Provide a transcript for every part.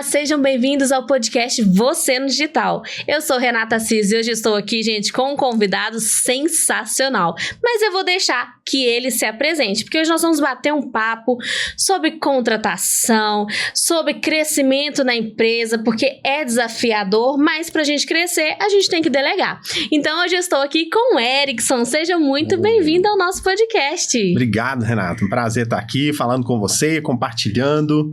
sejam bem-vindos ao podcast Você no Digital. Eu sou Renata Assis e hoje estou aqui, gente, com um convidado sensacional. Mas eu vou deixar que ele se apresente, porque hoje nós vamos bater um papo sobre contratação, sobre crescimento na empresa, porque é desafiador, mas para a gente crescer, a gente tem que delegar. Então, hoje eu estou aqui com o Erickson. Seja muito bem-vindo ao nosso podcast. Obrigado, Renata. Um prazer estar aqui falando com você, compartilhando,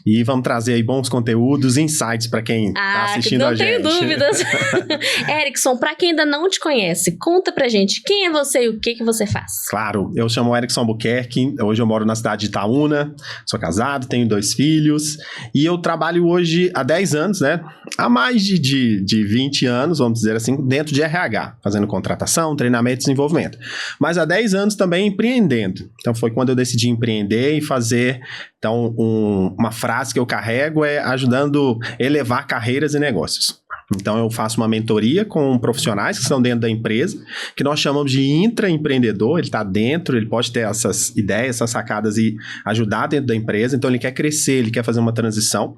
e vamos trazer aí bons conteúdos, insights para quem está assistindo a gente. Não tenho dúvidas. Erickson, para quem ainda não te conhece, conta pra gente quem é você e o que você faz. Claro, eu chamo Erickson Albuquerque, hoje eu moro na cidade de Itaúna, sou casado, tenho 2 filhos, e eu trabalho hoje há 10 anos, né? Há mais de 20 anos, vamos dizer assim, dentro de RH, fazendo contratação, treinamento e desenvolvimento. Mas há 10 anos também empreendendo. Então foi quando eu decidi empreender e fazer... Então, uma frase que eu carrego é ajudando a elevar carreiras e negócios. Então, eu faço uma mentoria com profissionais que estão dentro da empresa, que nós chamamos de intraempreendedor. Ele está dentro, ele pode ter essas ideias, essas sacadas e ajudar dentro da empresa. Então, ele quer crescer, ele quer fazer uma transição.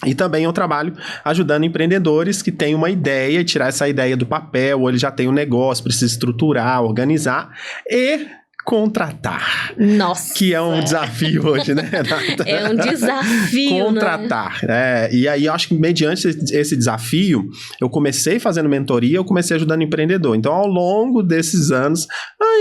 E também eu trabalho ajudando empreendedores que têm uma ideia, tirar essa ideia do papel, ou ele já tem um negócio, precisa estruturar, organizar e... contratar. Nossa. Que é um desafio hoje, né, Renata? É um desafio, contratar. Né? E aí, eu acho que mediante esse desafio, eu comecei fazendo mentoria, eu comecei ajudando empreendedor. Então, ao longo desses anos,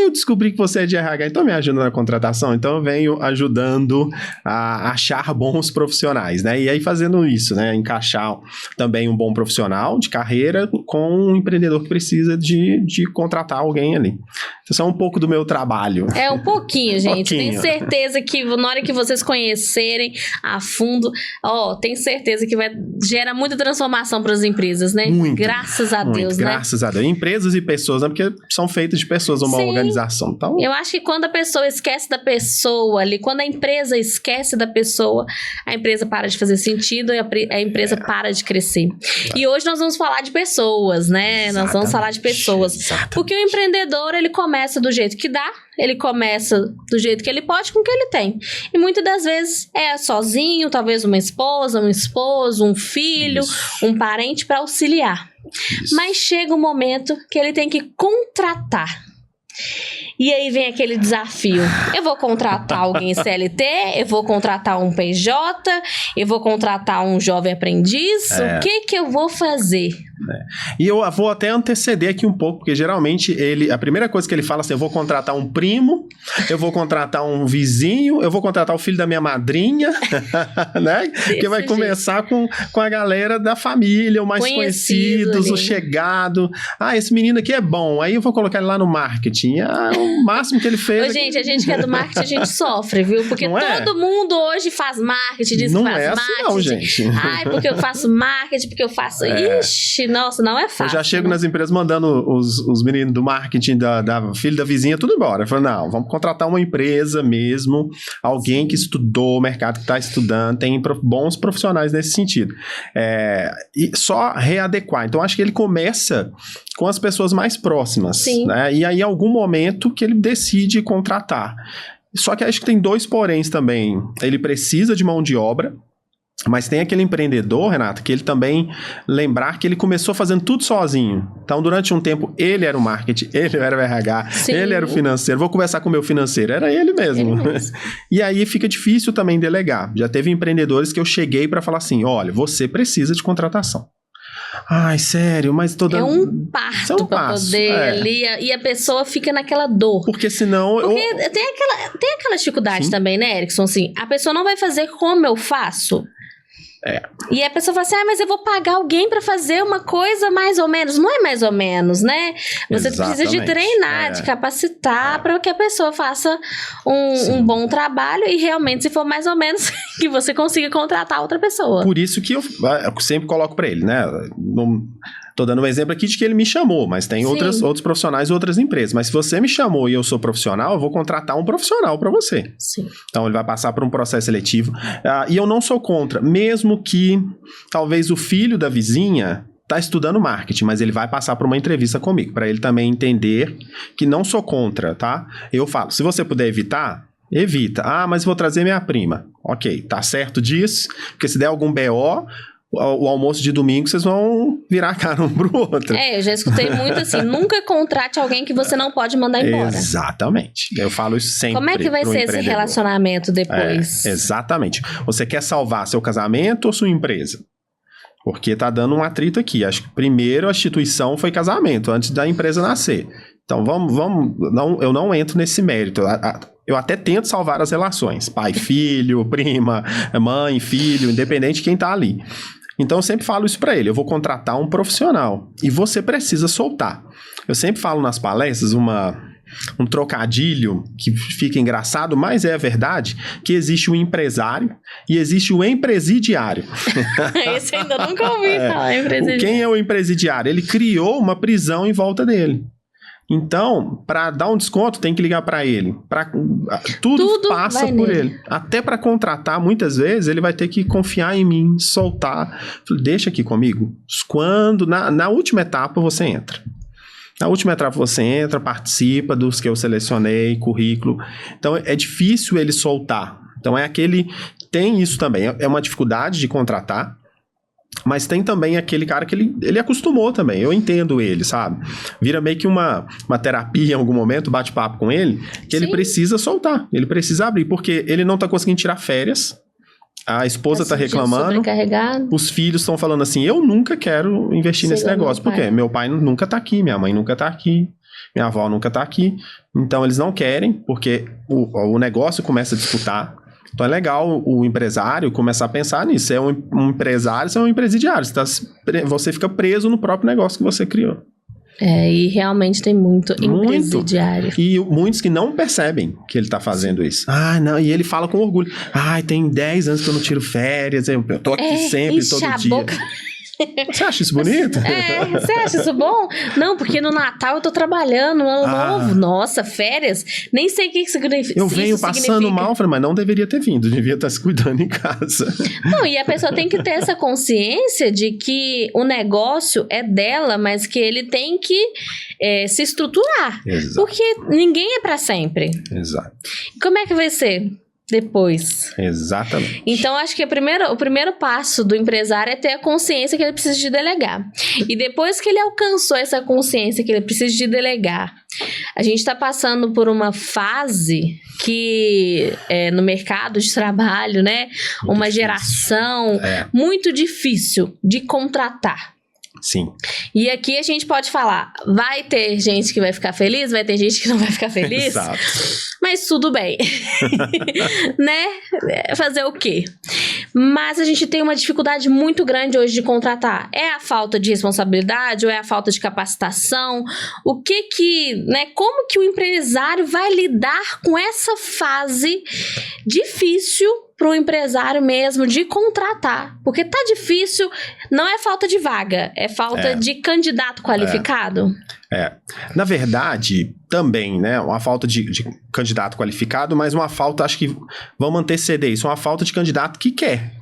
eu descobri que você é de RH, então me ajuda na contratação. Então, eu venho ajudando a achar bons profissionais, né? E aí, fazendo isso, né? Encaixar também um bom profissional de carreira com um empreendedor que precisa de contratar alguém ali. Isso é um pouco do meu trabalho. É um pouquinho, gente. Tenho certeza que na hora que vocês conhecerem a fundo, tenho certeza que vai gerar muita transformação para as empresas, né? Muito, graças a Deus, né? Graças a Deus. Empresas e pessoas, né? Porque são feitas de pessoas, uma organização. Então... Eu acho que quando a pessoa esquece da pessoa ali, quando a empresa esquece da pessoa, a empresa para de fazer sentido e a empresa para de crescer. E hoje nós vamos falar de pessoas, né? Exatamente. Nós vamos falar de pessoas. Exatamente. Porque o empreendedor, ele começa do jeito que dá, ele começa do jeito que ele pode com o que ele tem. E muitas das vezes é sozinho, talvez uma esposa, um esposo, um filho, um parente para auxiliar. Mas chega um momento que ele tem que contratar. E aí vem aquele desafio. Eu vou contratar alguém CLT, eu vou contratar um PJ, eu vou contratar um jovem aprendiz. O que eu vou fazer? E eu vou até anteceder aqui um pouco, porque geralmente a primeira coisa que ele fala assim, eu vou contratar um primo, eu vou contratar um vizinho, eu vou contratar o filho da minha madrinha, né? Que vai começar com a galera da família, o mais conhecidos, o chegado. Esse menino aqui é bom, aí eu vou colocar ele lá no marketing. O máximo que ele fez... Ô, gente, a gente que é do marketing, a gente sofre, viu? Porque todo mundo hoje faz marketing, diz que faz marketing. Não, gente. Porque eu faço marketing, porque eu faço... Ixi, nossa, não é fácil. Eu já chego nas empresas mandando os meninos do marketing, da filha da vizinha, tudo embora. Eu falo, não, vamos contratar uma empresa mesmo, alguém que estudou o mercado, que está estudando, tem bons profissionais nesse sentido. E só readequar. Então, acho que ele começa com as pessoas mais próximas. Sim. Né? E aí, em algum momento, que ele decide contratar. Só que acho que tem 2 poréns também. Ele precisa de mão de obra, mas tem aquele empreendedor, Renata, que ele também lembrar que ele começou fazendo tudo sozinho. Então, durante um tempo, ele era o marketing, ele era o RH, ele era o financeiro. Vou conversar com o meu financeiro. Era ele mesmo. E aí fica difícil também delegar. Já teve empreendedores que eu cheguei para falar assim, olha, você precisa de contratação. Ai, sério, mas tô dando... É um parto pra poder ali, e a pessoa fica naquela dor. Porque senão... Porque tem aquela dificuldade também, né, Erickson? Assim, a pessoa não vai fazer como eu faço. E a pessoa fala assim, mas eu vou pagar alguém para fazer uma coisa mais ou menos. Não é mais ou menos, né? Você precisa de treinar, de capacitar para que a pessoa faça um bom trabalho e realmente, se for mais ou menos, que você consiga contratar outra pessoa. Por isso que eu sempre coloco para ele, né? Tô dando um exemplo aqui de que ele me chamou, mas tem outros profissionais e outras empresas. Mas se você me chamou e eu sou profissional, eu vou contratar um profissional para você. Sim. Então, ele vai passar por um processo seletivo. E eu não sou contra, mesmo que talvez o filho da vizinha está estudando marketing, mas ele vai passar por uma entrevista comigo, para ele também entender que não sou contra, tá? Eu falo, se você puder evitar... evita. Ah, mas vou trazer minha prima. Ok, tá certo disso, porque se der algum BO, o almoço de domingo vocês vão virar a cara um pro outro. Eu já escutei muito assim, nunca contrate alguém que você não pode mandar embora. Exatamente, eu falo isso sempre. Como é que vai ser esse relacionamento depois? Exatamente. Você quer salvar seu casamento ou sua empresa? Porque tá dando um atrito aqui. Acho que primeiro a instituição foi casamento, antes da empresa nascer. Então eu não entro nesse mérito. Eu até tento salvar as relações. Pai, filho, prima, mãe, filho, independente de quem tá ali. Então eu sempre falo isso para ele. Eu vou contratar um profissional e você precisa soltar. Eu sempre falo nas palestras um trocadilho que fica engraçado, mas é a verdade, que existe o empresário e existe o empresidiário. Esse ainda nunca ouvi falar, empresidiário. Quem é o empresidiário? Ele criou uma prisão em volta dele. Então, para dar um desconto, tem que ligar para ele. Tudo passa por ele. Até para contratar, muitas vezes, ele vai ter que confiar em mim, soltar. Deixa aqui comigo. Quando, na última etapa, você entra. Na última etapa, você entra, participa dos que eu selecionei, currículo. Então, é difícil ele soltar. Então, tem isso também. É uma dificuldade de contratar. Mas tem também aquele cara que ele acostumou também. Eu entendo ele, sabe? Vira meio que uma terapia em algum momento, bate-papo com ele, que Sim. Ele precisa soltar. Ele precisa abrir, porque ele não tá conseguindo tirar férias. A esposa tá reclamando. Os filhos estão falando assim, eu nunca quero investir nesse negócio. Por quê? Meu pai nunca tá aqui, minha mãe nunca tá aqui, minha avó nunca tá aqui. Então eles não querem, porque o negócio começa a disputar. Então é legal o empresário começar a pensar nisso. Você é um empresário, você é um empresidiário. Você fica preso no próprio negócio que você criou. E realmente tem muito empresidiário. E muitos que não percebem que ele tá fazendo isso. Não, e ele fala com orgulho. Tem 10 anos que eu não tiro férias, eu tô aqui sempre, todo dia. Boca. Você acha isso bonito? Você acha isso bom? Não, porque no Natal eu tô trabalhando, no Ano Novo, nossa, férias, nem sei o que isso significa. Eu venho passando mal, falei, mas não deveria ter vindo, devia estar se cuidando em casa. Não, e a pessoa tem que ter essa consciência de que o negócio é dela, mas que ele tem que se estruturar. Exato. Porque ninguém é pra sempre. Exato. Como é que vai ser depois? Exatamente. Então, acho que o primeiro passo do empresário é ter a consciência que ele precisa de delegar. E depois que ele alcançou essa consciência que ele precisa de delegar, a gente está passando por uma fase que, no mercado de trabalho, né? Muito uma difícil. Geração muito difícil de contratar. Sim. E aqui a gente pode falar, vai ter gente que vai ficar feliz, vai ter gente que não vai ficar feliz. Exato. Mas tudo bem. Né? Fazer o quê? Mas a gente tem uma dificuldade muito grande hoje de contratar. É a falta de responsabilidade ou é a falta de capacitação? Como que o empresário vai lidar com essa fase difícil para o empresário mesmo de contratar? Porque tá difícil, não é falta de vaga, é falta de candidato qualificado. Na verdade, também, né, uma falta de candidato qualificado, mas uma falta, acho que vamos anteceder isso, uma falta de candidato que quer.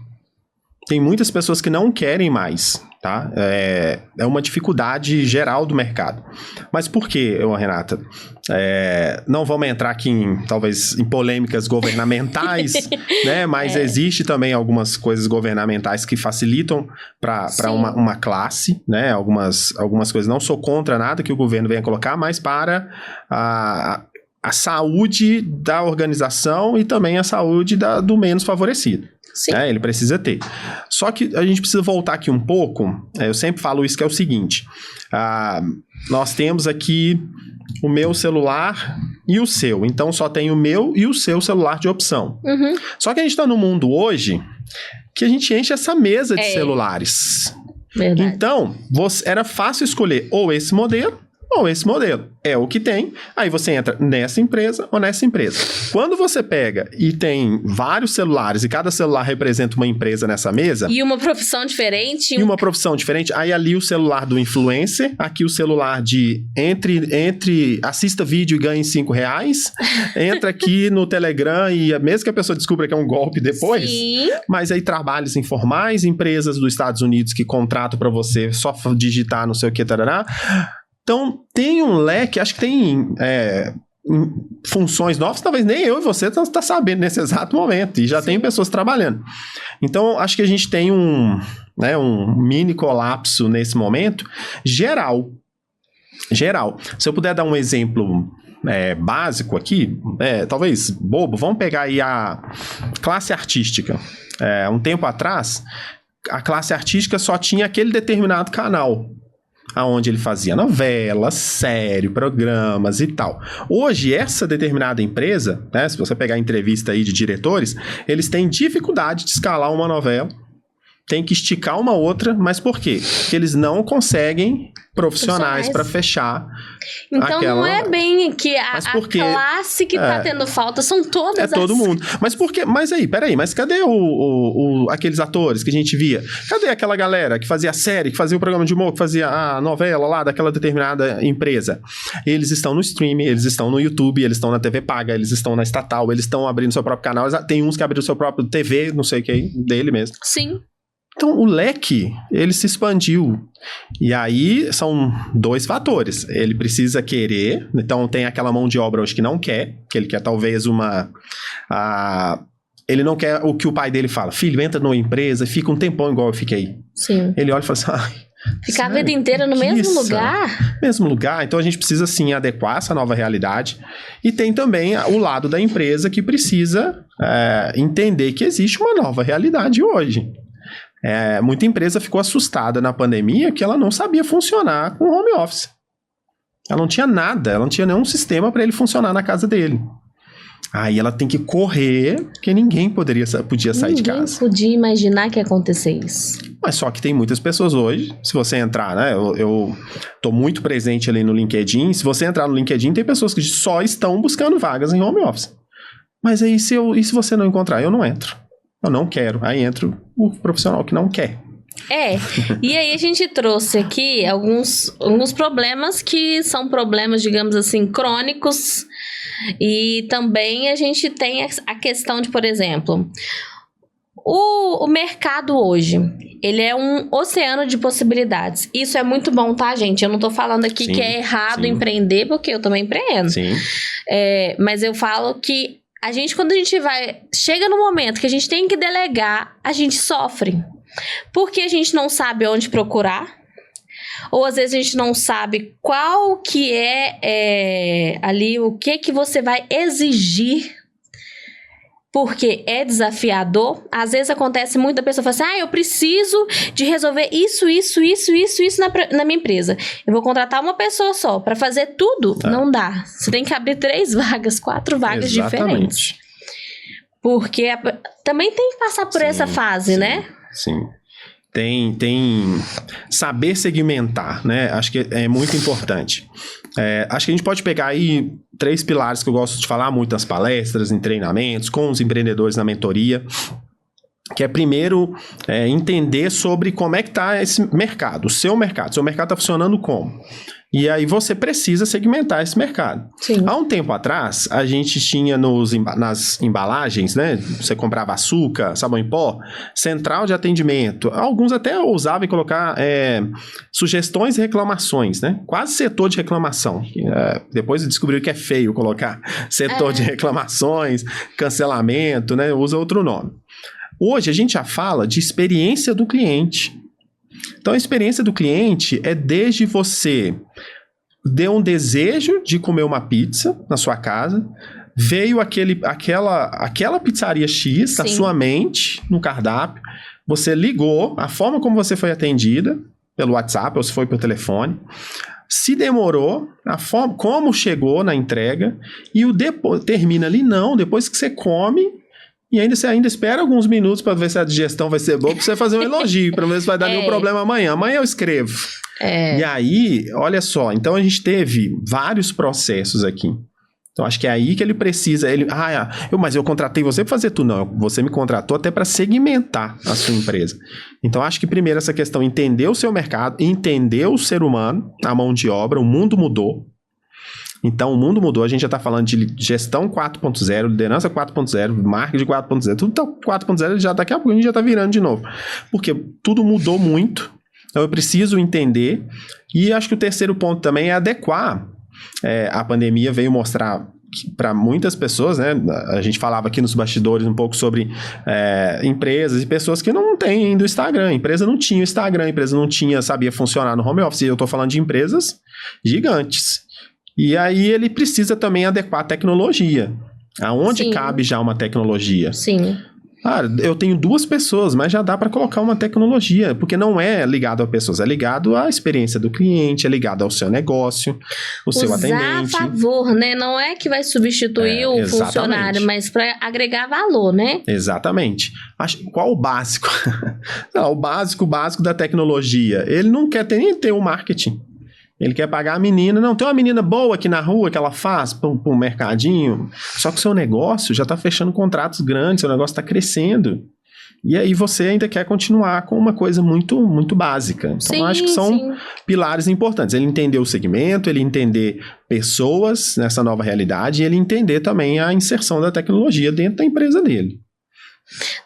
Tem muitas pessoas que não querem mais, tá? É uma dificuldade geral do mercado. Mas por quê, Renata? Não vamos entrar aqui talvez em polêmicas governamentais, né? Mas existe também algumas coisas governamentais que facilitam para uma classe, né? Algumas coisas, não sou contra nada que o governo venha colocar, mas para a saúde da organização e também a saúde do menos favorecido. Sim. Ele precisa ter. Só que a gente precisa voltar aqui um pouco. Eu sempre falo isso, que é o seguinte. Nós temos aqui o meu celular e o seu. Então, só tem o meu e o seu celular de opção. Uhum. Só que a gente está no mundo hoje que a gente enche essa mesa de celulares. Verdade. Então, era fácil escolher ou esse modelo ou esse modelo. É o que tem. Aí você entra nessa empresa ou nessa empresa. Quando você pega e tem vários celulares e cada celular representa uma empresa nessa mesa... E uma profissão diferente. E uma profissão diferente. Aí ali o celular do influencer, aqui o celular de entre assista vídeo e ganhe R$5, entra aqui no Telegram e mesmo que a pessoa descubra que é um golpe depois... Sim. Mas aí trabalhos informais, empresas dos Estados Unidos que contratam para você só digitar não sei o que, tarará... Então, tem um leque, acho que tem funções novas, talvez nem eu e você tá sabendo nesse exato momento, e já tem pessoas trabalhando. Então, acho que a gente tem um mini colapso nesse momento geral. Se eu puder dar um exemplo básico aqui, talvez bobo, vamos pegar aí a classe artística. Um tempo atrás, a classe artística só tinha aquele determinado canal, aonde ele fazia novela, série, programas e tal. Hoje, essa determinada empresa, né, se você pegar a entrevista aí de diretores, eles têm dificuldade de escalar uma novela, tem que esticar uma outra, mas por quê? Porque eles não conseguem profissionais para fechar. Então aquela... não é bem que a classe que tá tendo falta, são todas todo mundo. Mas por quê? Mas aí, peraí, mas cadê aqueles atores que a gente via? Cadê aquela galera que fazia a série, que fazia o programa de humor, que fazia a novela lá daquela determinada empresa? Eles estão no streaming, eles estão no YouTube, eles estão na TV paga, eles estão na estatal, eles estão abrindo seu próprio canal, tem uns que abriram seu próprio TV, não sei o que aí, dele mesmo. Sim. Então, o leque, ele se expandiu. E aí, são dois fatores. Ele precisa querer. Então, tem aquela mão de obra hoje que não quer. Que ele quer, talvez, ele não quer o que o pai dele fala. Filho, entra numa empresa, fica um tempão igual eu fiquei. Sim. Ele olha e fala assim... Ficar a vida inteira no mesmo lugar? Mesmo lugar. Então, a gente precisa, sim, adequar essa nova realidade. E tem também o lado da empresa que precisa entender que existe uma nova realidade hoje. Muita empresa ficou assustada na pandemia que ela não sabia funcionar com home office. Ela não tinha nada, ela não tinha nenhum sistema para ele funcionar na casa dele. Aí ela tem que correr, porque ninguém podia sair de casa. Ninguém podia imaginar que ia acontecer isso. Mas só que tem muitas pessoas hoje, se você entrar, né? Eu tô muito presente ali no LinkedIn. Se você entrar no LinkedIn, tem pessoas que só estão buscando vagas em home office. Mas aí, se você não encontrar, eu não entro. Eu não quero. Aí entra o profissional que não quer. E aí a gente trouxe aqui alguns problemas que são problemas, digamos assim, crônicos. E também a gente tem a questão de, por exemplo, o mercado hoje, ele é um oceano de possibilidades. Isso é muito bom, tá, gente? Eu não tô falando aqui que é errado empreender, porque eu também empreendo. Sim. Mas eu falo que quando a gente chega no momento que a gente tem que delegar, a gente sofre. Porque a gente não sabe onde procurar. Ou às vezes a gente não sabe qual que ali, o que você vai exigir. Porque é desafiador. Às vezes acontece muito, a pessoa fala assim, eu preciso de resolver isso na minha empresa. Eu vou contratar uma pessoa só para fazer tudo. Não dá. Você tem que abrir 3 vagas, 4 vagas diferentes. Porque também tem que passar por essa fase, né? Sim. Tem saber segmentar, né? Acho que é muito importante. Acho que a gente pode pegar aí 3 pilares que eu gosto de falar muito nas palestras, em treinamentos, com os empreendedores na mentoria, que é primeiro entender sobre como é que está esse mercado, o seu mercado está funcionando como? E aí você precisa segmentar esse mercado. Sim. Há um tempo atrás, a gente tinha nas embalagens, né? Você comprava açúcar, sabão em pó, central de atendimento. Alguns até ousavam colocar sugestões e reclamações, né? Quase setor de reclamação. Depois descobriram que é feio colocar setor de reclamações, cancelamento, né? Usa outro nome. Hoje a gente já fala de experiência do cliente. Então, a experiência do cliente é desde você deu um desejo de comer uma pizza na sua casa, veio aquela pizzaria X na sua mente, no cardápio, você ligou, a forma como você foi atendida, pelo WhatsApp ou se foi pelo telefone, se demorou, a forma como chegou na entrega, e termina ali, depois que você come... E você ainda espera alguns minutos para ver se a digestão vai ser boa, para você fazer um elogio, para ver se vai dar nenhum problema amanhã. Amanhã eu escrevo. E aí, olha só, então a gente teve vários processos aqui. Então acho que é aí que ele precisa. Mas eu contratei você para fazer tudo. Não, você me contratou até para segmentar a sua empresa. Então acho que primeiro essa questão, entender o seu mercado, entender o ser humano, a mão de obra, o mundo mudou. Então, o mundo mudou, a gente já está falando de gestão 4.0, liderança 4.0, marketing 4.0, tudo tá 4.0, já daqui a pouco a gente já está virando de novo. Porque tudo mudou muito, então eu preciso entender. E acho que o terceiro ponto também é adequar a pandemia veio mostrar para muitas pessoas, né? A gente falava aqui nos bastidores um pouco sobre empresas e pessoas que não têm ainda o Instagram. A empresa não tinha o Instagram, a empresa não sabia funcionar no home office. E eu estou falando de empresas gigantes. E aí ele precisa também adequar a tecnologia. Aonde Sim. cabe já uma tecnologia? Sim. Eu tenho 2 pessoas, mas já dá para colocar uma tecnologia, porque não é ligado a pessoas, é ligado à experiência do cliente, é ligado ao seu negócio, o seu atendente. Usar a favor, né? Não é que vai substituir o exatamente. funcionário, mas para agregar valor, né? Exatamente. Qual o básico? Não, o básico da tecnologia. Ele não quer nem ter o marketing. Ele quer pagar a menina. Não, tem uma menina boa aqui na rua que ela faz para um mercadinho. Só que o seu negócio já está fechando contratos grandes, seu negócio está crescendo. E aí você ainda quer continuar com uma coisa muito, muito básica. Então, Sim, acho que são sim. pilares importantes. Ele entender o segmento, ele entender pessoas nessa nova realidade e ele entender também a inserção da tecnologia dentro da empresa dele.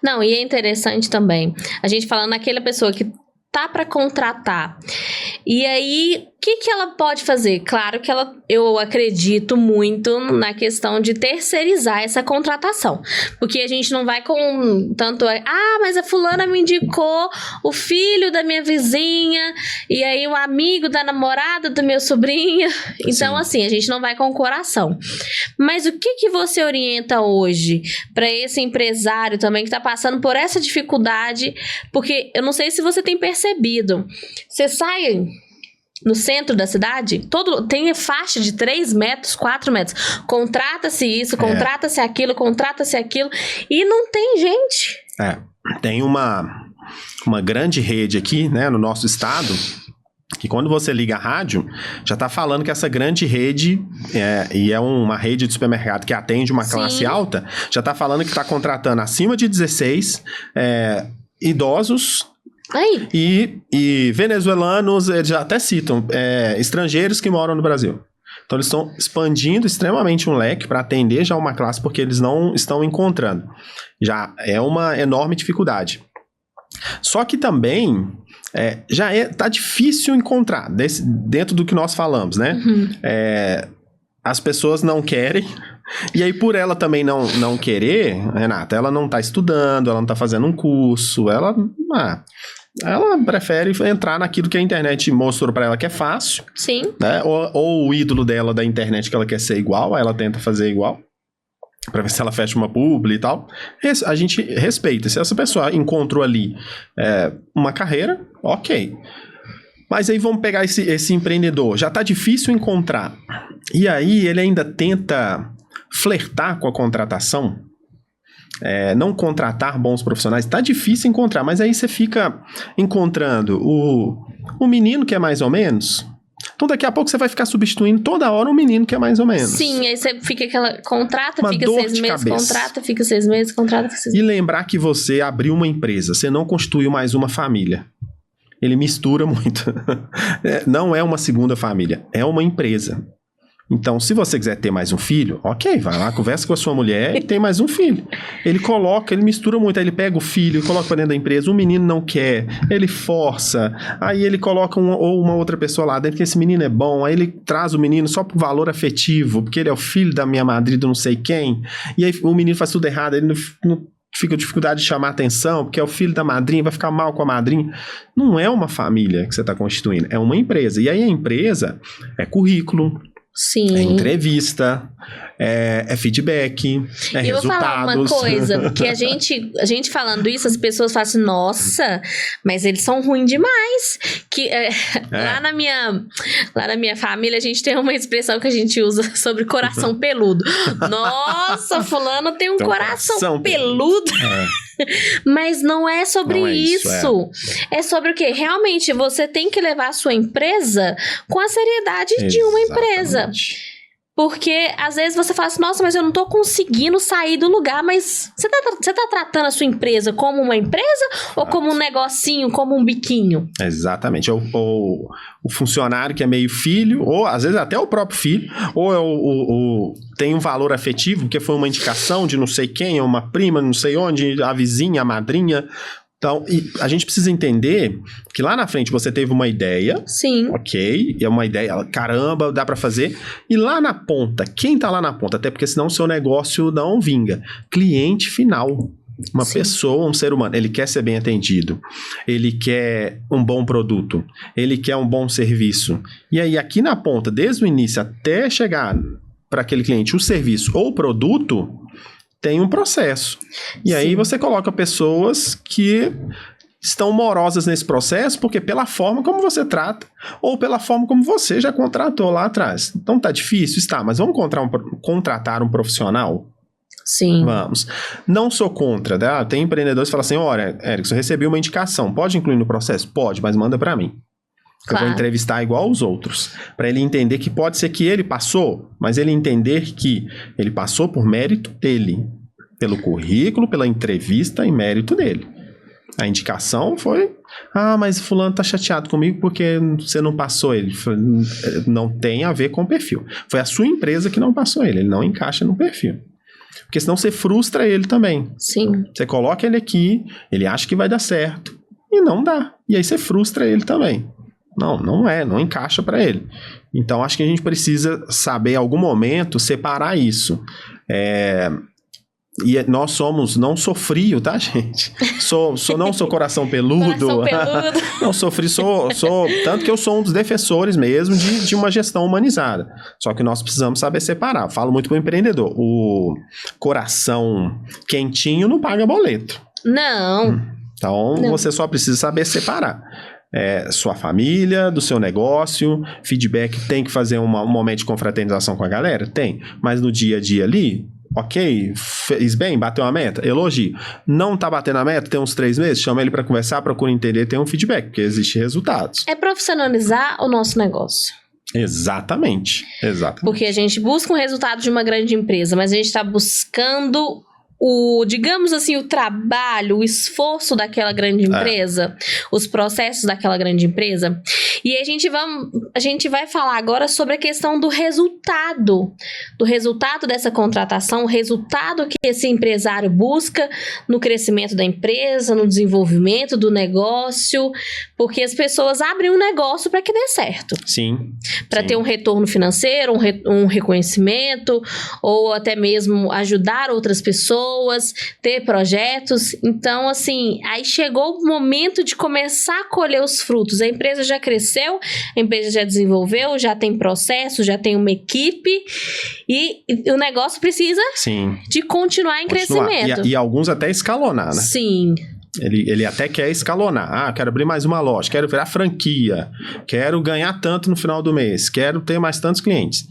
Não, e é interessante também, a gente falando naquela pessoa que tá para contratar. E aí, o que ela pode fazer? Claro que eu acredito muito na questão de terceirizar essa contratação. Porque a gente não vai com tanto... mas a fulana me indicou o filho da minha vizinha, e aí o amigo da namorada do meu sobrinho. Então, assim, a gente não vai com o coração. Mas o que você orienta hoje para esse empresário também que está passando por essa dificuldade? Porque eu não sei se você tem percebido. Você sai no centro da cidade, tem faixa de 3 metros, 4 metros. Contrata-se isso, contrata-se aquilo, e não tem gente. Tem uma grande rede aqui, né, no nosso estado, que quando você liga a rádio, já está falando que essa grande rede, e é uma rede de supermercado que atende uma classe alta, já está falando que está contratando acima de 16 idosos. E venezuelanos, eles já até citam, estrangeiros que moram no Brasil. Então eles estão expandindo extremamente um leque para atender já uma classe, porque eles não estão encontrando. Já é uma enorme dificuldade. Só que também tá difícil encontrar, dentro do que nós falamos, né? Uhum. As pessoas não querem. E aí, por ela também não querer, Renata, ela não tá estudando, ela não tá fazendo um curso, ela prefere entrar naquilo que a internet mostrou pra ela que é fácil. Sim. Né? Ou o ídolo dela da internet que ela quer ser igual, aí ela tenta fazer igual, pra ver se ela fecha uma publi e tal. A gente respeita. Se essa pessoa encontrou ali uma carreira, ok. Mas aí vamos pegar esse empreendedor. Já tá difícil encontrar. E aí ele ainda tenta flertar com a contratação, não contratar bons profissionais, tá difícil encontrar, mas aí você fica encontrando o menino que é mais ou menos. Então daqui a pouco você vai ficar substituindo toda hora um menino que é mais ou menos. Sim, aí você fica contrata, uma fica dor 6 de meses, cabeça. contrata, fica 6 meses, contrata, fica 6 meses. E lembrar que você abriu uma empresa, você não constituiu mais uma família. Ele mistura muito. Não é uma segunda família, é uma empresa. Então, se você quiser ter mais um filho, ok, vai lá, conversa com a sua mulher e tem mais um filho. Ele mistura muito, aí ele pega o filho, coloca pra dentro da empresa, o menino não quer, ele força, aí ele coloca uma outra pessoa lá dentro, que esse menino é bom, aí ele traz o menino só por valor afetivo, porque ele é o filho da minha madrinha, do não sei quem, e aí o menino faz tudo errado, ele não fica com dificuldade de chamar atenção, porque é o filho da madrinha, vai ficar mal com a madrinha. Não é uma família que você está constituindo, é uma empresa. E aí a empresa é currículo, Sim. é entrevista, é feedback, é resultados. Eu vou falar uma coisa, que a gente falando isso, as pessoas falam assim, nossa, mas eles são ruins demais. Lá na minha família, a gente tem uma expressão que a gente usa sobre coração peludo. Nossa, fulano tem um coração peludo. Mas não é sobre isso. É sobre o quê? Realmente, você tem que levar a sua empresa com a seriedade de uma empresa. Porque, às vezes, você fala assim, nossa, mas eu não tô conseguindo sair do lugar, mas você tá tratando a sua empresa como uma empresa ou como um negocinho, como um biquinho? Exatamente. Ou o funcionário que é meio filho, ou às vezes até o próprio filho, ou tem um valor afetivo, porque foi uma indicação de não sei quem, uma prima, não sei onde, a vizinha, a madrinha. Então, a gente precisa entender que lá na frente você teve uma ideia, Sim. ok, e é uma ideia, caramba, dá pra fazer, e lá na ponta, quem tá lá na ponta? Até porque senão o seu negócio não vinga. Cliente final. Uma Sim. pessoa, um ser humano, ele quer ser bem atendido, ele quer um bom produto, ele quer um bom serviço. E aí, aqui na ponta, desde o início até chegar para aquele cliente o serviço ou o produto, tem um processo. E aí Sim. você coloca pessoas que estão morosas nesse processo, porque pela forma como você trata, ou pela forma como você já contratou lá atrás. Então tá difícil? Está, mas vamos contratar um profissional? Sim. Vamos. Não sou contra, tá? Tem empreendedores que falam assim, olha, Erickson, eu recebi uma indicação, pode incluir no processo? Pode, mas manda pra mim. Claro. Eu vou entrevistar igual os outros, pra ele entender que pode ser que ele passou, mas ele entender que ele passou por mérito dele, pelo currículo, pela entrevista e mérito dele. A indicação foi, mas fulano tá chateado comigo porque você não passou ele. Não tem a ver com o perfil. Foi a sua empresa que não passou ele não encaixa no perfil. Porque senão você frustra ele também. Sim. Você coloca ele aqui, ele acha que vai dar certo, e não dá. E aí você frustra ele também. Não encaixa para ele. Então acho que a gente precisa saber em algum momento separar isso. E nós não sou frio, tá, gente? Não sou coração peludo. Coração peludo. Não sou frio, tanto que eu sou um dos defensores mesmo de uma gestão humanizada. Só que nós precisamos saber separar. Falo muito pro empreendedor. O coração quentinho não paga boleto. Não. Então, você só precisa saber separar. Sua família, do seu negócio, feedback, tem que fazer um momento de confraternização com a galera? Tem. Mas no dia a dia ali... Ok, fez bem, bateu a meta, elogio. Não tá batendo a meta, tem uns 3 meses, chama ele para conversar, procura entender, tem um feedback, porque existem resultados. É profissionalizar o nosso negócio. Exatamente. Porque a gente busca um resultado de uma grande empresa, mas a gente está buscando digamos assim, o trabalho, o esforço daquela grande empresa, os processos daquela grande empresa. E a gente vai falar agora sobre a questão do resultado dessa contratação, o resultado que esse empresário busca no crescimento da empresa, no desenvolvimento do negócio, porque as pessoas abrem um negócio para que dê certo. Sim. Para ter um retorno financeiro, um reconhecimento, ou até mesmo ajudar outras pessoas, ter projetos. Então, assim, aí chegou o momento de começar a colher os frutos. A empresa já cresceu, a empresa já desenvolveu, já tem processo, já tem uma equipe e o negócio precisa de continuar em crescimento. E alguns até escalonar, né? Sim. Ele até quer escalonar. Quero abrir mais uma loja, quero virar franquia, quero ganhar tanto no final do mês, quero ter mais tantos clientes.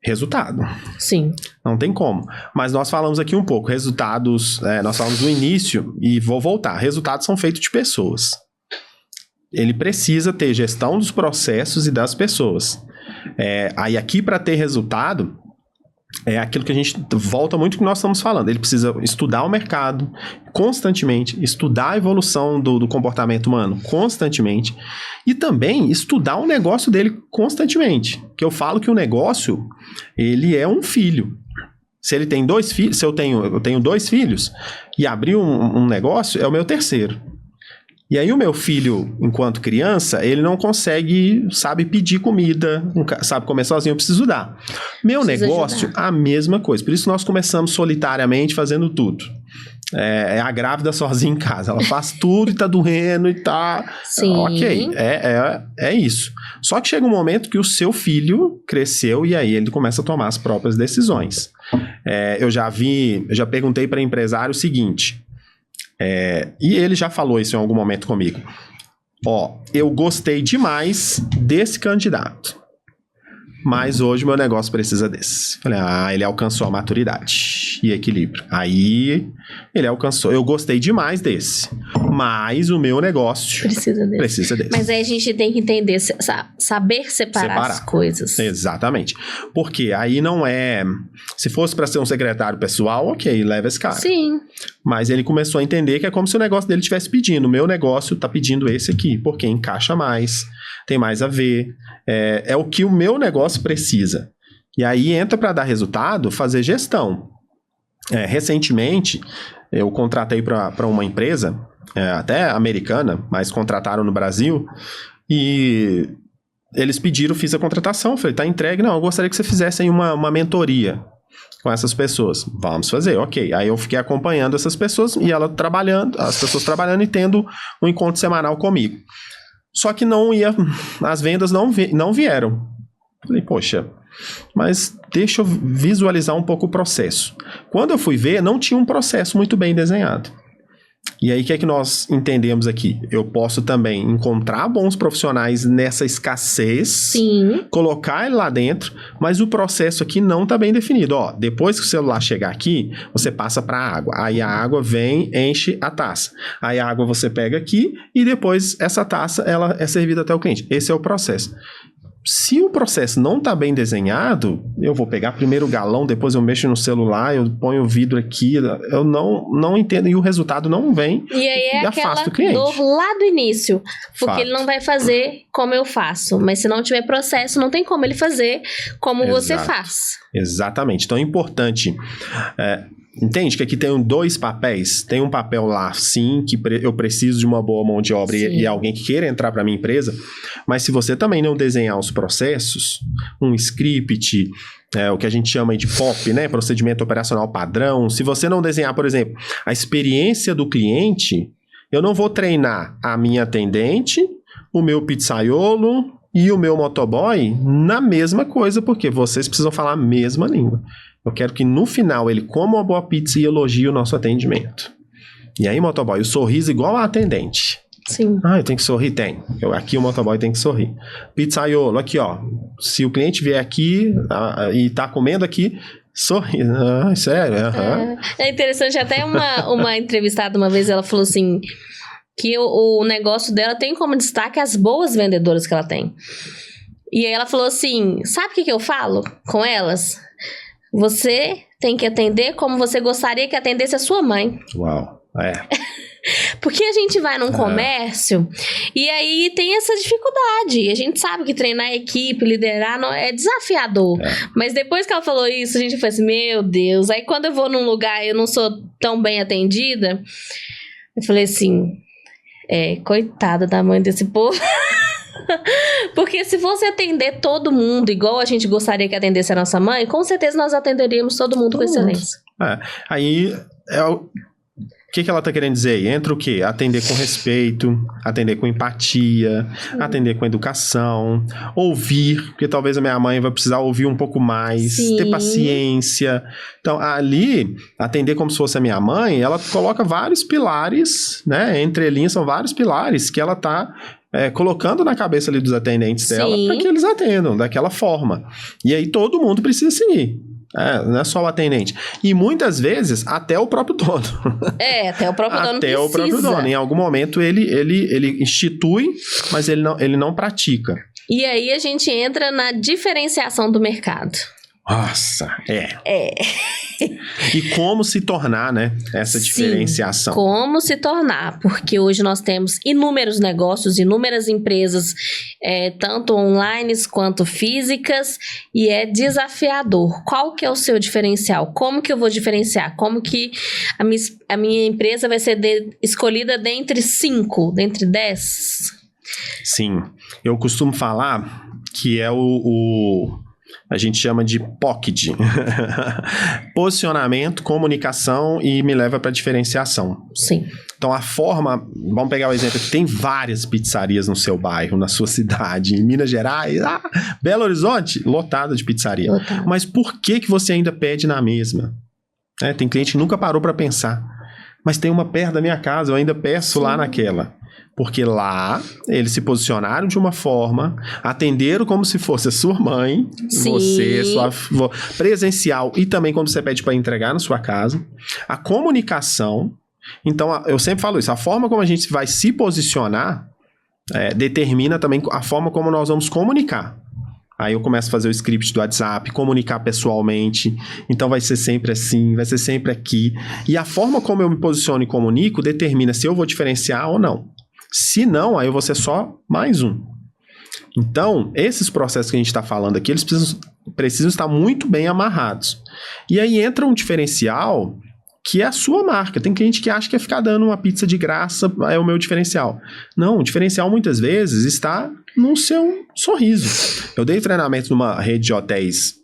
Resultado. Sim. Não tem como. Mas nós falamos aqui um pouco. Resultados, nós falamos no início e vou voltar. Resultados são feitos de pessoas. Ele precisa ter gestão dos processos e das pessoas. Aí aqui para ter resultado, é aquilo que a gente volta muito que nós estamos falando. Ele precisa estudar o mercado constantemente, estudar a evolução do comportamento humano constantemente e também estudar o negócio dele constantemente. Que eu falo que o negócio, ele é um filho. Se ele tem 2 filhos, se eu tenho 2 filhos e abrir um negócio, é o meu terceiro. E aí o meu filho, enquanto criança, ele não consegue, pedir comida, sabe comer sozinho, eu preciso dar. Meu negócio, a mesma coisa. Por isso nós começamos solitariamente fazendo tudo. É a grávida sozinha em casa. Ela faz tudo e tá doendo e tá... Sim. Ok, é isso. Só que chega um momento que o seu filho cresceu e aí ele começa a tomar as próprias decisões. Eu já perguntei para empresário o seguinte... e ele já falou isso em algum momento comigo. Eu gostei demais desse candidato, mas hoje meu negócio precisa desse. Falei, ele alcançou a maturidade e equilíbrio. Aí ele alcançou. Eu gostei demais desse, mas o meu negócio precisa desse. Mas aí a gente tem que entender, saber separar as coisas. Exatamente. Porque aí não é... Se fosse para ser um secretário pessoal, ok, leva esse cara. Sim. Mas ele começou a entender que é como se o negócio dele estivesse pedindo. O meu negócio tá pedindo esse aqui, porque encaixa mais, tem mais a ver. É o que o meu negócio precisa. E aí entra para dar resultado, fazer gestão. Recentemente, eu contratei para uma empresa, até americana, mas contrataram no Brasil, e eles pediram, fiz a contratação, falei, tá entregue, não, eu gostaria que você fizesse aí uma mentoria com essas pessoas. Vamos fazer, ok. Aí eu fiquei acompanhando essas pessoas e ela trabalhando, as pessoas trabalhando e tendo um encontro semanal comigo. Só que as vendas não vieram. Falei, poxa, mas deixa eu visualizar um pouco o processo. Quando eu fui ver, não tinha um processo muito bem desenhado. E aí, o que é que nós entendemos aqui? Eu posso também encontrar bons profissionais nessa escassez, Sim. colocar ele lá dentro, mas o processo aqui não está bem definido. Ó, depois que o celular chegar aqui, você passa para a água. Aí a água vem, enche a taça. Aí a água você pega aqui e depois essa taça ela é servida até o cliente. Esse é o processo. Se o processo não está bem desenhado, eu vou pegar primeiro o galão, depois eu mexo no celular, eu ponho o vidro aqui, eu não entendo e o resultado não vem. E aí é aquela afasta o cliente. dor lá do início, porque Fato. ele não vai fazer como eu faço, mas se não tiver processo, não tem como ele fazer como você faz. Exatamente, então é importante... Entende que aqui tem 2 papéis? Tem um papel lá, sim, que eu preciso de uma boa mão de obra e alguém que queira entrar para minha empresa, mas se você também não desenhar os processos, um script, o que a gente chama de POP, né? Procedimento operacional padrão, se você não desenhar, por exemplo, a experiência do cliente, eu não vou treinar a minha atendente, o meu pizzaiolo e o meu motoboy na mesma coisa, porque vocês precisam falar a mesma língua. Eu quero que no final ele coma uma boa pizza e elogie o nosso atendimento. E aí, motoboy, o sorriso igual a atendente. Sim. Eu tenho que sorrir? Tem. Aqui o motoboy tem que sorrir. Pizzaiolo, aqui ó. Se o cliente vier aqui e tá comendo aqui, sorri. Sério? É interessante, até uma entrevistada uma vez, ela falou assim, que o negócio dela tem como destaque as boas vendedoras que ela tem. E aí ela falou assim, sabe o que eu falo com elas? Você tem que atender como você gostaria que atendesse a sua mãe. Uau, Porque a gente vai num comércio e aí tem essa dificuldade. A gente sabe que treinar a equipe, liderar, é desafiador. Mas depois que ela falou isso, a gente falou assim, meu Deus. Aí quando eu vou num lugar e eu não sou tão bem atendida, eu falei assim, coitada da mãe desse povo. Porque se fosse atender todo mundo igual a gente gostaria que atendesse a nossa mãe, com certeza nós atenderíamos todo mundo com excelência. Aí, o que ela tá querendo dizer? Entra o quê? Atender com respeito, atender com empatia, atender com educação, ouvir, porque talvez a minha mãe vai precisar ouvir um pouco mais, ter paciência. Então, ali, atender como se fosse a minha mãe, ela coloca vários pilares, né? Entre linhas, são vários pilares que ela tá colocando na cabeça ali dos atendentes dela para que eles atendam daquela forma. E aí todo mundo precisa seguir. Não é só o atendente. E muitas vezes, até o próprio dono. Até o próprio dono precisa. Até o próprio dono. Em algum momento ele institui, mas ele não pratica. E aí a gente entra na diferenciação do mercado. Nossa, E como se tornar, né, essa diferenciação? Como se tornar, porque hoje nós temos inúmeros negócios, inúmeras empresas, tanto online quanto físicas, e é desafiador. Qual que é o seu diferencial? Como que eu vou diferenciar? Como que a minha empresa vai ser escolhida dentre 5, dentre 10? Sim, eu costumo falar que é a gente chama de POCD. Posicionamento, comunicação e me leva para diferenciação. Sim. Então a forma, vamos pegar o exemplo que tem várias pizzarias no seu bairro, na sua cidade, em Minas Gerais, Belo Horizonte, lotada de pizzaria. Mas por que você ainda pede na mesma? Tem cliente que nunca parou para pensar. Mas tem uma perto da minha casa, eu ainda peço lá naquela. Porque lá eles se posicionaram de uma forma, atenderam como se fosse a sua mãe, você, sua presencial e também quando você pede para entregar na sua casa. A comunicação, então eu sempre falo isso, a forma como a gente vai se posicionar determina também a forma como nós vamos comunicar. Aí eu começo a fazer o script do WhatsApp, comunicar pessoalmente. Então vai ser sempre assim, vai ser sempre aqui. E a forma como eu me posiciono e comunico determina se eu vou diferenciar ou não. Se não, aí eu vou ser só mais um. Então, esses processos que a gente está falando aqui, eles precisam estar muito bem amarrados. E aí entra um diferencial que é a sua marca. Tem cliente que acha que é ficar dando uma pizza de graça é o meu diferencial. Não, o diferencial muitas vezes está no seu sorriso. Eu dei treinamento numa rede de hotéis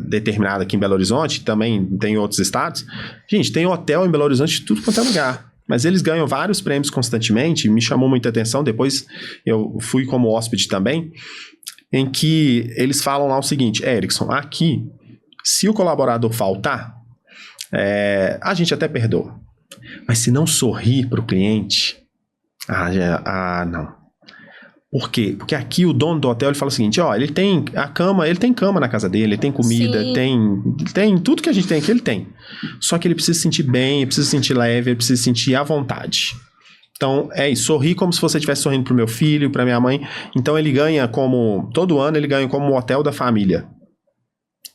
determinada aqui em Belo Horizonte, também tem em outros estados. Gente, tem hotel em Belo Horizonte de tudo quanto é lugar. Mas eles ganham vários prêmios constantemente, me chamou muita atenção. Depois eu fui como hóspede também, em que eles falam lá o seguinte: Erickson, aqui, se o colaborador faltar, a gente até perdoa. Mas se não sorrir para o cliente, não. Por quê? Porque aqui o dono do hotel ele fala o seguinte: ele tem cama na casa dele, ele tem comida, tem tudo que a gente tem aqui, ele tem. Só que ele precisa se sentir bem, ele precisa se sentir leve, ele precisa se sentir à vontade. Então, é isso, sorrir como se você estivesse sorrindo pro meu filho, pra minha mãe. Então, ele ganha todo ano ele ganha como o hotel da família.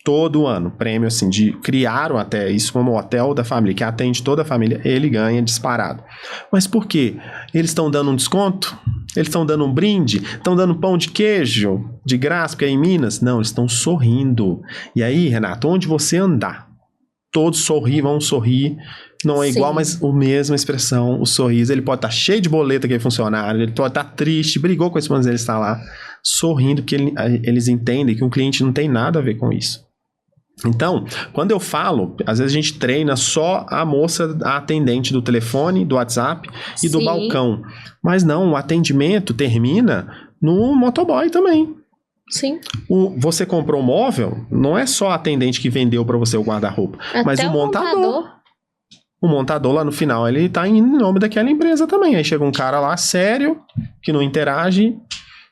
Todo ano, prêmio assim, criaram até isso como o hotel da família, que atende toda a família, ele ganha disparado. Mas por quê? Eles estão dando um desconto? Eles estão dando um brinde? Estão dando pão de queijo de graça, porque é em Minas? Não, eles estão sorrindo. E aí, Renato, onde você andar, todos vão sorrir. Não é igual, mas a mesma expressão, o sorriso. Ele pode estar cheio de boleta aquele funcionário, ele pode estar triste, brigou com a esposa, ele está lá sorrindo, porque eles entendem que um cliente não tem nada a ver com isso. Então, quando eu falo, às vezes a gente treina só a moça, a atendente do telefone, do WhatsApp e do balcão. Mas não, o atendimento termina no motoboy também. Sim. Você comprou um móvel, não é só a atendente que vendeu para você o guarda-roupa, mas o montador. O montador lá no final, ele tá em nome daquela empresa também. Aí chega um cara lá sério, que não interage...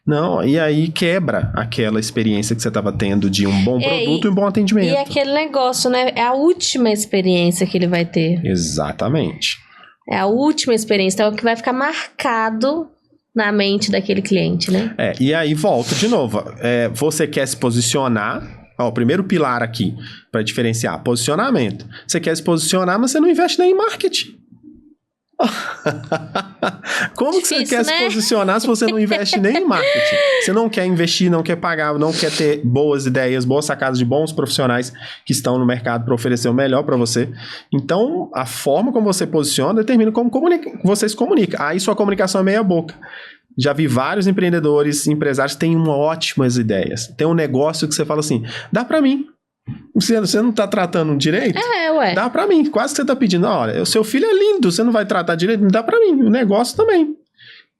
Não, e aí quebra aquela experiência que você estava tendo de um bom produto e um bom atendimento. E aquele negócio, né? É a última experiência que ele vai ter. Exatamente. É a última experiência. Então, é o que vai ficar marcado na mente daquele cliente, né? E aí volta de novo. Você quer se posicionar... o primeiro pilar aqui, para diferenciar, posicionamento. Você quer se posicionar, mas você não investe nem em marketing. Como que você quer se posicionar se você não investe nem em marketing? Você não quer investir, não quer pagar, não quer ter boas ideias, boas sacadas de bons profissionais que estão no mercado para oferecer o melhor para você. Então, a forma como você posiciona determina como você se comunica. Aí sua comunicação é meia boca. Já vi vários empreendedores, empresários que têm ótimas ideias. Tem um negócio que você fala assim, dá para mim. Você não tá tratando direito? Ué. Dá pra mim. Quase que você tá pedindo, olha, o seu filho é lindo, você não vai tratar direito? Dá pra mim. O negócio também.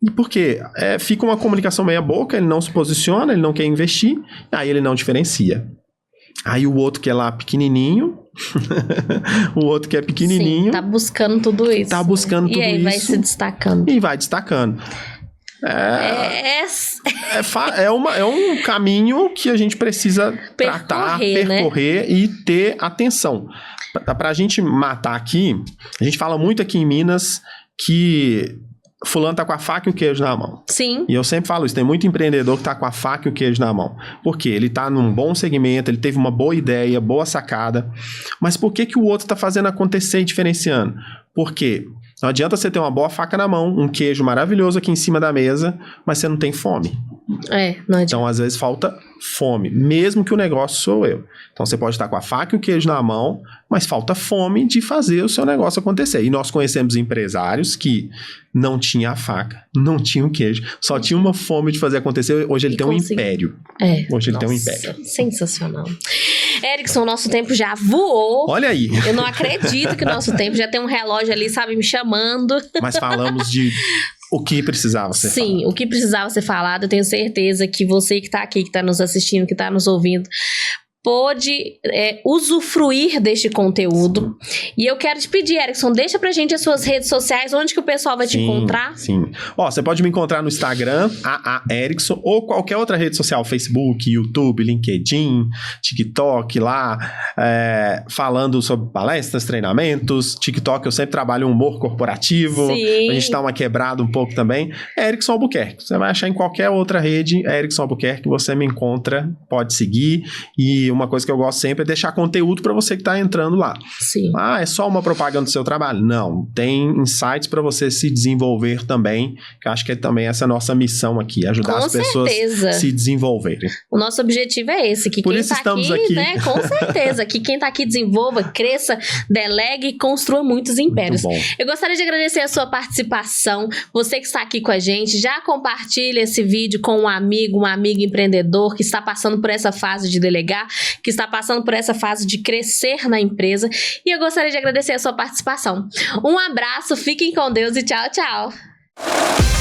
E por quê? Fica uma comunicação meia boca, ele não se posiciona, ele não quer investir, aí ele não diferencia. Aí o outro que é lá pequenininho, Sim, tá buscando tudo isso. Tá buscando tudo isso. E aí vai se destacando. E vai destacando. É um caminho que a gente precisa percorrer e ter atenção. Pra gente matar aqui, a gente fala muito aqui em Minas que fulano tá com a faca e o queijo na mão. Sim. E eu sempre falo isso, tem muito empreendedor que tá com a faca e o queijo na mão. Por quê? Ele tá num bom segmento, ele teve uma boa ideia, boa sacada, mas por que o outro tá fazendo acontecer e diferenciando? Por quê? Não adianta você ter uma boa faca na mão, um queijo maravilhoso aqui em cima da mesa, mas você não tem fome. Não adianta. Então, às vezes, falta fome, mesmo que o negócio sou eu. Então, você pode estar com a faca e o queijo na mão, mas falta fome de fazer o seu negócio acontecer. E nós conhecemos empresários que não tinham a faca, não tinham o queijo, só tinham uma fome de fazer acontecer. Hoje ele tem um império. Hoje ele tem um império. Sensacional. Erickson, nosso tempo já voou. Olha aí. Eu não acredito que o nosso tempo já tem um relógio ali, sabe, me chamando. Mas falamos de o que precisava ser falado. Sim, o que precisava ser falado. Eu tenho certeza que você que tá aqui, que tá nos assistindo, que tá nos ouvindo, pôde usufruir deste conteúdo. E eu quero te pedir, Erickson, deixa pra gente as suas redes sociais, onde que o pessoal vai te encontrar. Sim. Você pode me encontrar no Instagram, Erickson, ou qualquer outra rede social, Facebook, YouTube, LinkedIn, TikTok, lá, falando sobre palestras, treinamentos. TikTok eu sempre trabalho humor corporativo. Sim. A gente dá uma quebrada um pouco também. Erickson Albuquerque. Você vai achar em qualquer outra rede, Erickson Albuquerque, você me encontra, pode seguir. E uma coisa que eu gosto sempre é deixar conteúdo para você que está entrando lá. Sim. Ah, é só uma propaganda do seu trabalho? Não, tem insights para você se desenvolver também, que eu acho que é também essa nossa missão aqui, ajudar as pessoas a se desenvolverem. O nosso objetivo é esse, que Por quem isso tá estamos aqui, aqui. né, com certeza, que quem tá aqui desenvolva, cresça, delegue e construa muitos impérios. Muito bom. Eu gostaria de agradecer a sua participação, você que está aqui com a gente, já compartilha esse vídeo com um amigo, uma amiga empreendedor que está passando por essa fase de delegar, que está passando por essa fase de crescer na empresa, e eu gostaria de agradecer a sua participação. Um abraço, fiquem com Deus e tchau, tchau!